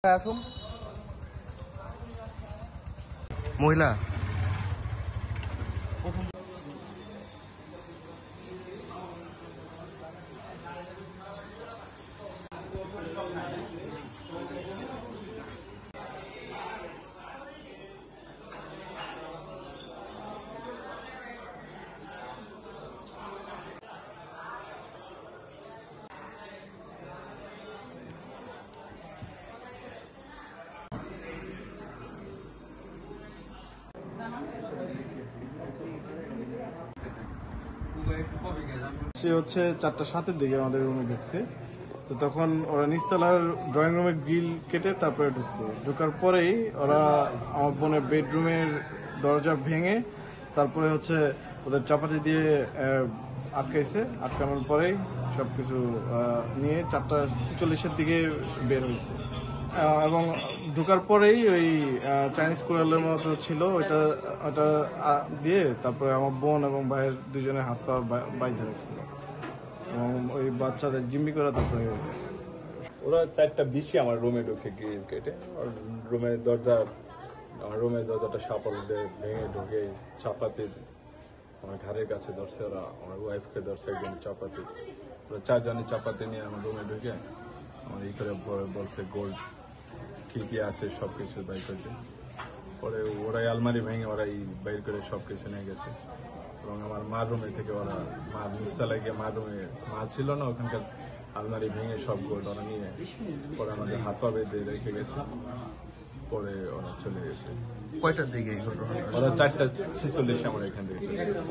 আসুন মহিলা সে হচ্ছে 4:07 দিকে আমাদের রুমে ঢুকছে। তো তখন ওরা নিচতলার ড্রয়িং রুমের গ্রিল কেটে তারপরে ঢুকছে। ঢোকার পরেই ওরা আমার বোনের বেডরুমের দরজা ভেঙে তারপরে হচ্ছে ওদের চাপাতি দিয়ে আটকাইছে। আটকানোর পরেই সবকিছু নিয়ে 4:46 দিকে বের হয়েছে। এবং ঢোকার পরেই ওই চাইনিজ কোরালের মতো ছিল ওটা দিয়ে তারপরে আমার বোন এবং ভাইয়ের দুজনের হাত পা বাইধে রাখছিল এবং ওই বাচ্চাদের জিম্মি করে তারপরে ওরা 4:20 আমার রুমে ঢুকছে গ্রিল কেটে। আমার রুমের দরজাটা সাপল দিয়ে ভেঙে ঢুকে চাপাতি আমার ঘরের কাছে ধরছে। ওরা আমার ওয়াইফকে ধরছে একজন চাপাতি। ওরা 4 জনের চাপাতি নিয়ে আমার রুমে ঢুকে আমার এই করে বলছে গোল্ড কি আছে সবকিছু বাইর করতে। পরে ওরাই আলমারি ভেঙে ওরাই বাইর করে সবকিছু নিয়ে গেছে এবং আমার মার রুমে থেকে ওরা মার নিচতলায় গিয়ে মার রুমে মা ছিল না, ওখানকার আলমারি ভেঙে সব গোল্ড ওরা নিয়ে পরে আমাদের হাত পা বেঁধে রেখে গেছে। পরে ওরা চলে গেছে। কয়টার দিকে ওরা 4:46 আমার এখান থেকে চলে গেছে।